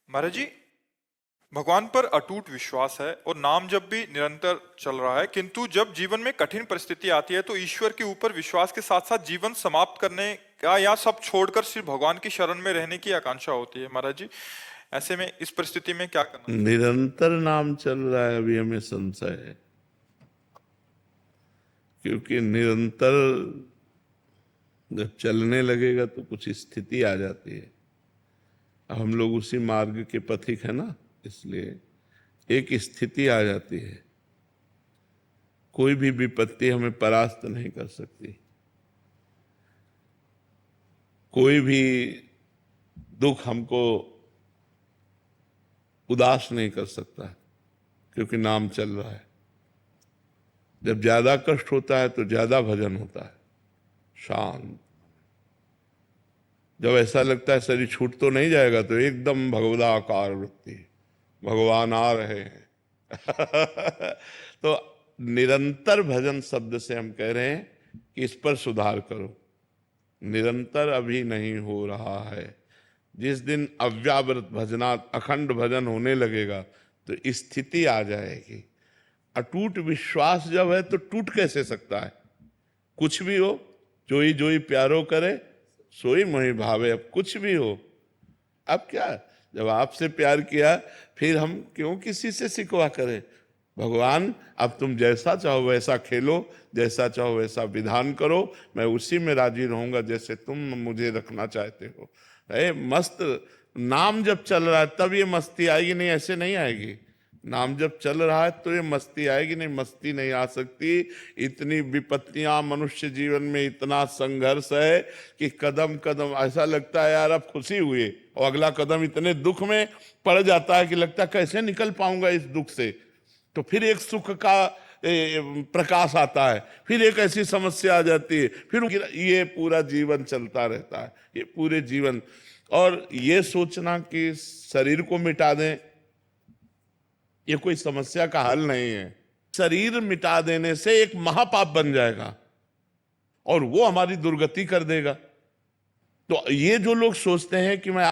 महाराज जी, भगवान पर अटूट विश्वास है और नाम जप भी निरंतर चल रहा है, किंतु जब जीवन में कठिन परिस्थिति आती है तो ईश्वर के ऊपर विश्वास के साथ साथ जीवन समाप्त करने का या सब छोड़कर सिर्फ भगवान की शरण में रहने की आकांक्षा होती है। महाराज जी, ऐसे में इस परिस्थिति में क्या करना चाहिए? निरंतर नाम चल रहा है, अभी हमें संशय है, क्योंकि निरंतर जब चलने लगेगा तो कुछ स्थिति आ जाती है। हम लोग उसी मार्ग के पथिक है ना, इसलिए एक स्थिति आ जाती है। कोई भी विपत्ति हमें परास्त नहीं कर सकती, कोई भी दुख हमको उदास नहीं कर सकता, क्योंकि नाम चल रहा है। जब ज्यादा कष्ट होता है तो ज्यादा भजन होता है, शांत। जब ऐसा लगता है शरीर छूट तो नहीं जाएगा तो एकदम भगवदाकार वृत्ति, भगवान आ रहे हैं। तो निरंतर भजन शब्द से हम कह रहे हैं कि इस पर सुधार करो। निरंतर अभी नहीं हो रहा है। जिस दिन अव्यावृत भजनात् अखंड भजन होने लगेगा तो स्थिति आ जाएगी। अटूट विश्वास जब है तो टूट कैसे सकता है? कुछ भी हो, जोई जोई प्यारो करे सोई मोहि भावे। अब कुछ भी हो, अब क्या, जब आपसे प्यार किया फिर हम क्यों किसी से सिकवा करें? भगवान, अब तुम जैसा चाहो वैसा खेलो, जैसा चाहो वैसा विधान करो, मैं उसी में राजी रहूंगा जैसे तुम मुझे रखना चाहते हो। मस्त नाम जब चल रहा है तब ये मस्ती आएगी, नहीं ऐसे नहीं आएगी। नाम जब चल रहा है तो ये मस्ती आएगी, नहीं मस्ती नहीं आ सकती। इतनी विपत्तियां मनुष्य जीवन में, इतना संघर्ष है कि कदम कदम ऐसा लगता है यार अब खुशी हुई, और अगला कदम इतने दुख में पड़ जाता है कि लगता है कैसे निकल पाऊंगा इस दुख से। तो फिर एक सुख का प्रकाश आता है, फिर एक ऐसी समस्या आ जाती है, फिर ये पूरा जीवन चलता रहता है, ये पूरे जीवन। और ये सोचना कि शरीर को मिटा दें, ये कोई समस्या का हल नहीं है। शरीर मिटा देने से एक महापाप बन जाएगा और वो हमारी दुर्गति कर देगा। तो ये जो लोग सोचते हैं कि मैं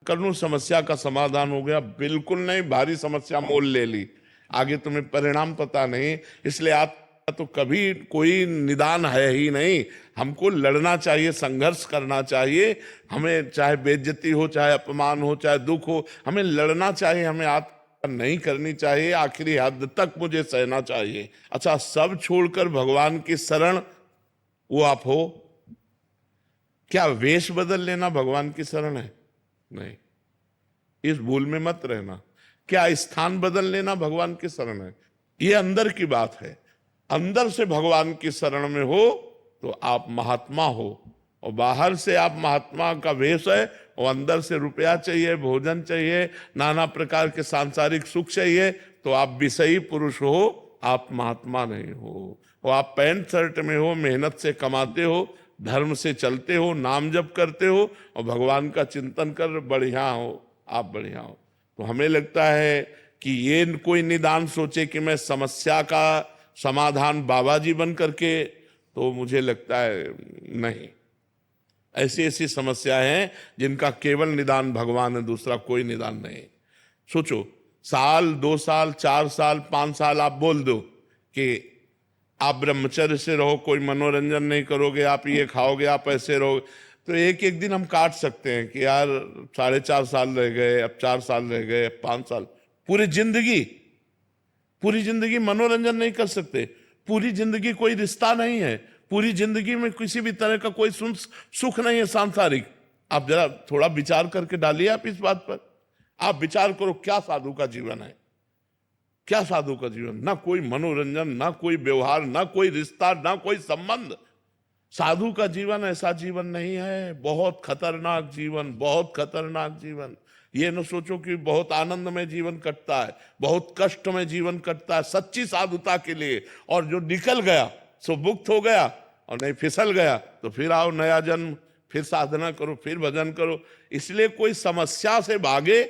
कर लूं समस्या का समाधान हो गया, बिल्कुल नहीं। भारी समस्या मोल ले ली, आगे तुम्हें परिणाम पता नहीं, इसलिए आप तो कभी कोई निदान है ही नहीं। हमको लड़ना चाहिए, संघर्ष करना चाहिए। हमें चाहे बेइज्जती हो, चाहे अपमान हो, चाहे दुख हो, हमें लड़ना चाहिए, हमें आत्महत्या नहीं करनी चाहिए, आखिरी हद तक मुझे सहना चाहिए। अच्छा, सब छोड़कर भगवान की शरण वो आप हो। क्या वेश बदल लेना भगवान की शरण है? नहीं, इस भूल में मत रहना। क्या स्थान बदल लेना भगवान की शरण है? ये अंदर की बात है। अंदर से भगवान की शरण में हो तो आप महात्मा हो, और बाहर से आप महात्मा का वेश है, और अंदर से रुपया चाहिए, भोजन चाहिए, नाना प्रकार के सांसारिक सुख चाहिए, तो आप विषयी पुरुष हो, आप महात्मा नहीं हो। और आप पैंट शर्ट में हो, मेहनत से कमाते हो, धर्म से चलते हो, नाम जप करते हो और भगवान का चिंतन कर बढ़िया हो, आप बढ़िया हो। तो हमें लगता है कि ये कोई निदान सोचे कि मैं समस्या का समाधान बाबा जी बन करके, तो मुझे लगता है नहीं। ऐसी ऐसी समस्या है जिनका केवल निदान भगवान है, दूसरा कोई निदान नहीं। सोचो, साल 2 साल 4 साल 5 साल आप बोल दो कि आप ब्रह्मचर्य से रहो, कोई मनोरंजन नहीं करोगे, आप ये खाओगे, आप ऐसे रहोगे, तो एक एक दिन हम काट सकते हैं कि यार 4.5 साल रह गए, अब 4 साल रह गए, अब 5 साल। पूरी जिंदगी मनोरंजन नहीं कर सकते, पूरी जिंदगी कोई रिश्ता नहीं है, पूरी जिंदगी में किसी भी तरह का कोई सुख नहीं है सांसारिक। आप जरा थोड़ा विचार करके डालिए आप इस बात पर। आप विचार करो, क्या साधु का जीवन है? क्या साधु का जीवन? ना कोई मनोरंजन, ना कोई व्यवहार, ना कोई रिश्ता, ना कोई संबंध। साधु का जीवन ऐसा जीवन नहीं है। बहुत खतरनाक जीवन, बहुत खतरनाक जीवन। ये न सोचो कि बहुत आनंद में जीवन कटता है, बहुत कष्ट में जीवन कटता है सच्ची साधुता के लिए। और जो निकल गया सो मुक्त हो गया, और नहीं फिसल गया तो फिर आओ नया जन्म, फिर साधना करो, फिर भजन करो। इसलिए कोई समस्या से भागे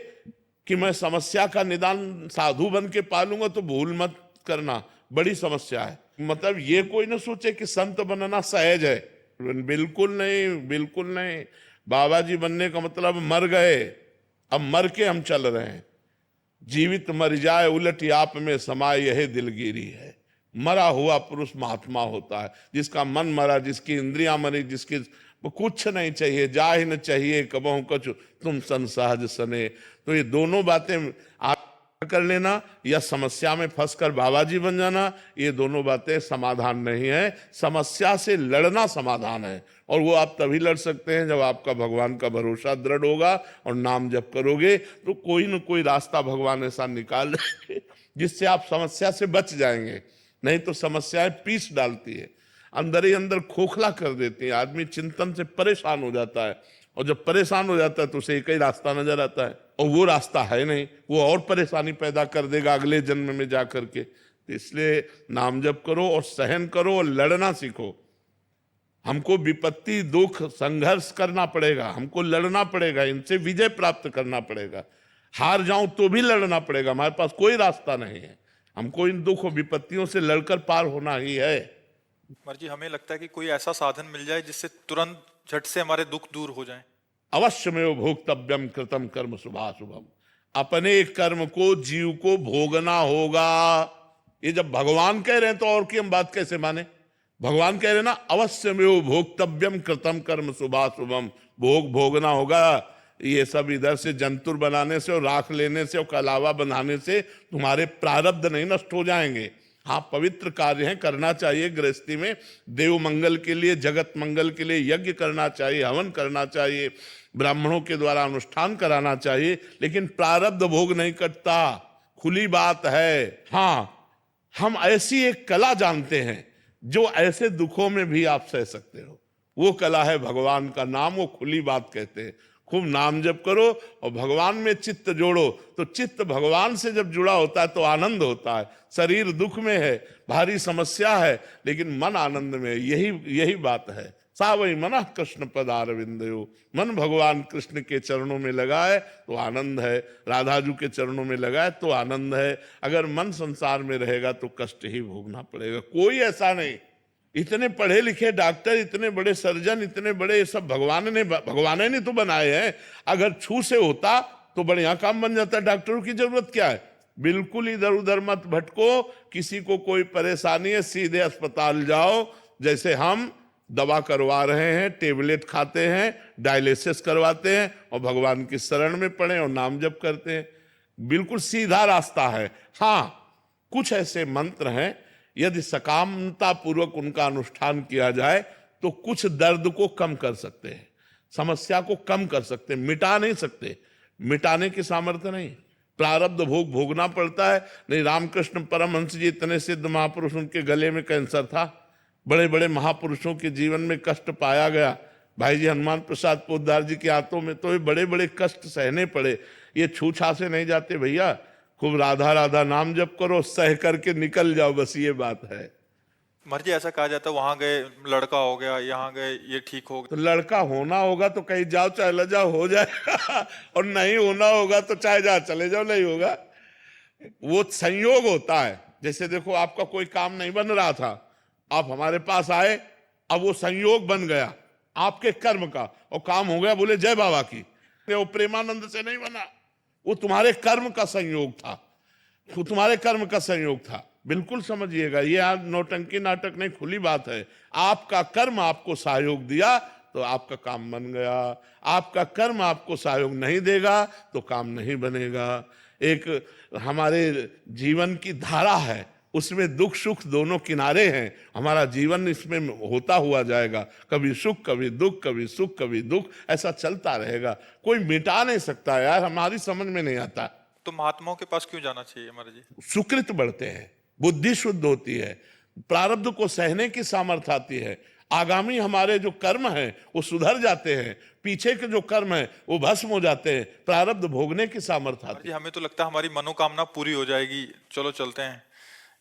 कि मैं समस्या का निदान साधु बन के पालूंगा, तो भूल मत करना, बड़ी समस्या है। मतलब ये कोई ना सोचे कि संत बनना सहज है, बिल्कुल नहीं, बिल्कुल नहीं। बाबा जी बनने का मतलब मर गए, अब मर के हम चल रहे हैं। जीवित मर जाए उलट आप में समाए यह दिलगिरी है। मरा हुआ पुरुष महात्मा होता है, जिसका मन मरा, जिसकी इंद्रियां मरी, जिसकी वो कुछ नहीं चाहिए, जा ही न चाहिए कबहू कछु तुम सन सहज सने। तो ये दोनों बातें आप कर लेना या समस्या में फंसकर बाबा जी बन जाना, ये दोनों बातें समाधान नहीं है। समस्या से लड़ना समाधान है, और वो आप तभी लड़ सकते हैं जब आपका भगवान का भरोसा दृढ़ होगा और नाम जप करोगे तो कोई न कोई रास्ता भगवान ऐसा निकाल देंगे जिससे आप समस्या से बच जाएंगे। नहीं तो समस्याएं पीस डालती है, अंदर ही अंदर खोखला कर देती है, आदमी चिंतन से परेशान हो जाता है, और जब परेशान हो जाता है तो उसे एक ही रास्ता नजर आता है, और वो रास्ता है नहीं, वो और परेशानी पैदा कर देगा अगले जन्म में जा करके। तो इसलिए नाम जप करो और सहन करो और लड़ना सीखो। हमको विपत्ति दुख संघर्ष करना पड़ेगा, हमको लड़ना पड़ेगा, इनसे विजय प्राप्त करना पड़ेगा। हार जाऊं तो भी लड़ना पड़ेगा, हमारे पास कोई रास्ता नहीं है, हमको इन दुख और विपत्तियों से लड़कर पार होना ही है। मर्जी हमें लगता है कि कोई ऐसा साधन मिल जाए जिससे तुरंत झट से हमारे दुख दूर हो जाएं। अवश्य में भोक्तव्यम कृतम कर्म शुभाशुभम, अपने कर्म को जीव को भोगना होगा। ये जब भगवान कह रहे हैं तो और की हम बात कैसे माने। भगवान कह रहे हैं ना, अवश्य में भोक्तव्यम कृतम कर्म शुभाशुभम, भोग भोगना होगा। ये सब इधर से जंतुर बनाने से और राख लेने से और कलावा बनाने से तुम्हारे प्रारब्ध नहीं नष्ट हो जाएंगे। हाँ, पवित्र कार्य है, करना चाहिए गृहस्थी में, देव मंगल के लिए, जगत मंगल के लिए यज्ञ करना चाहिए, हवन करना चाहिए, ब्राह्मणों के द्वारा अनुष्ठान कराना चाहिए, लेकिन प्रारब्ध भोग नहीं कटता, खुली बात है। हाँ, हम ऐसी एक कला जानते हैं जो ऐसे दुखों में भी आप सह सकते हो, वो कला है भगवान का नाम, वो खुली बात कहते हैं। खूब नाम जप करो और भगवान में चित्त जोड़ो, तो चित्त भगवान से जब जुड़ा होता है तो आनंद होता है। शरीर दुख में है, भारी समस्या है, लेकिन मन आनंद में है। यही बात है। सा वही मन कृष्ण पदारविंदयो, मन भगवान कृष्ण के चरणों में लगा है तो आनंद है, राधा जी के चरणों में लगा है तो आनंद है। अगर मन संसार में रहेगा तो कष्ट ही भोगना पड़ेगा। कोई ऐसा नहीं, इतने पढ़े लिखे डॉक्टर, इतने बड़े सर्जन, इतने बड़े, सब भगवान ने तो बनाए हैं। अगर छू से होता तो बढ़िया काम बन जाता। डॉक्टरों की जरूरत क्या है। बिल्कुल इधर उधर मत भटको, किसी को कोई परेशानी है सीधे अस्पताल जाओ। जैसे हम दवा करवा रहे हैं, टेबलेट खाते हैं, डायलिसिस करवाते हैं और भगवान की शरण में पड़े और नाम जप करते हैं, बिल्कुल सीधा रास्ता है। हाँ, कुछ ऐसे मंत्र हैं, यदि सकामता पूर्वक उनका अनुष्ठान किया जाए तो कुछ दर्द को कम कर सकते हैं, समस्या को कम कर सकते हैं, मिटा नहीं सकते, मिटाने की सामर्थ्य नहीं। प्रारब्ध भोग भोगना पड़ता है। नहीं, रामकृष्ण परमहंस जी इतने सिद्ध महापुरुष, उनके गले में कैंसर था। बड़े बड़े महापुरुषों के जीवन में कष्ट पाया गया। भाई जी हनुमान प्रसाद पोद्दार जी के हाथों में तो ये बड़े बड़े कष्ट सहने पड़े। ये छूछा से नहीं जाते भैया। खूब राधा राधा नाम जप करो, सह करके निकल जाओ, बस ये बात है। मर्जी ऐसा कहा जाता है, वहां गए लड़का हो गया, यहाँ गए ये ठीक हो गया। तो लड़का होना होगा तो कहीं जाओ चाहे ल जाओ, हो जाएगा। और नहीं होना होगा तो चाहे जहाँ चले जाओ, नहीं होगा। वो संयोग होता है। जैसे देखो, आपका कोई काम नहीं बन रहा था, आप हमारे पास आए, अब वो संयोग बन गया आपके कर्म का और काम हो गया। बोले जय बाबा की। वो प्रेमानंद से नहीं बना, वो तुम्हारे कर्म का संयोग था, वो तुम्हारे कर्म का संयोग था। बिल्कुल समझिएगा, ये आज नौटंकी नाटक नहीं, खुली बात है। आपका कर्म आपको सहयोग दिया तो आपका काम बन गया, आपका कर्म आपको सहयोग नहीं देगा तो काम नहीं बनेगा। एक हमारे जीवन की धारा है, उसमें दुख सुख दोनों किनारे हैं। हमारा जीवन इसमें होता हुआ जाएगा, कभी सुख कभी दुख, कभी सुख कभी दुख, ऐसा चलता रहेगा। कोई मिटा नहीं सकता यार, हमारी समझ में नहीं आता। तो महात्माओं के पास क्यों जाना चाहिए महाराज जी? सुकृत बढ़ते हैं, बुद्धि शुद्ध होती है, प्रारब्ध को सहने की सामर्थ्य आती है, आगामी हमारे जो कर्म हैं वो सुधर जाते हैं, पीछे के जो कर्म हैं वो भस्म हो जाते हैं, प्रारब्ध भोगने की सामर्थ्य आती है। हमें तो लगता है हमारी मनोकामना पूरी हो जाएगी, चलो चलते हैं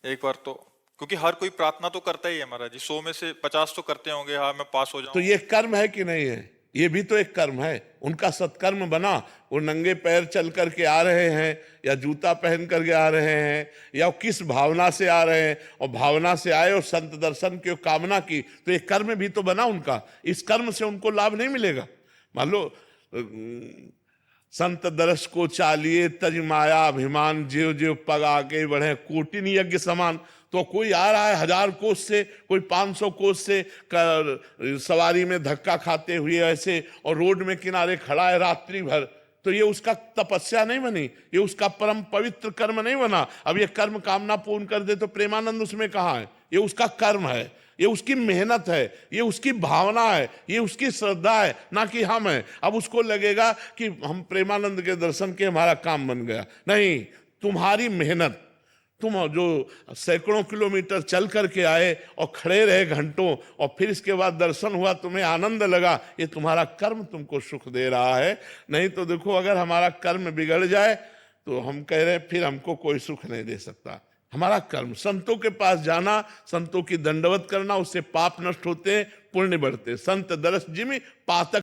एक बार तो। क्योंकि हर कोई प्रार्थना तो करता ही है महाराज जी, 100 में से 50 तो करते होंगे, हाँ मैं पास हो जाऊं। तो ये कर्म है कि नहीं है? ये भी तो एक कर्म है। उनका सत्कर्म बना, वो नंगे पैर चल करके आ रहे हैं या जूता पहन करके आ रहे हैं या किस भावना से आ रहे हैं, और भावना से आए और संत दर्शन की कामना की, तो ये कर्म भी तो बना उनका। इस कर्म से उनको लाभ नहीं मिलेगा। मान लो संत दरस को चालिए तज माया अभिमान, जीव जीव पग आगे बढ़े कोटिन यज्ञ समान। तो कोई आ रहा है 1000 कोस से, कोई 500 कोस से सवारी में धक्का खाते हुए ऐसे, और रोड में किनारे खड़ा है रात्रि भर, तो ये उसका तपस्या नहीं बनी, ये उसका परम पवित्र कर्म नहीं बना। अब ये कर्म कामना पूर्ण कर दे तो प्रेमानंद उसमें कहाँ है? ये उसका कर्म है, ये उसकी मेहनत है, ये उसकी भावना है, ये उसकी श्रद्धा है, ना कि हम है। अब उसको लगेगा कि हम प्रेमानंद के दर्शन के हमारा काम बन गया। नहीं, तुम्हारी मेहनत, तुम जो सैकड़ों किलोमीटर चल करके आए और खड़े रहे घंटों, और फिर इसके बाद दर्शन हुआ, तुम्हें आनंद लगा, ये तुम्हारा कर्म तुमको सुख दे रहा है। नहीं तो देखो, अगर हमारा कर्म बिगड़ जाए तो हम कह रहे हैं फिर हमको कोई सुख नहीं दे सकता। हमारा कर्म, संतों के पास जाना, संतों की दंडवत करना, उससे पाप नष्ट होते हैं, पुण्य बढ़ते। संत दरस जिमि पातक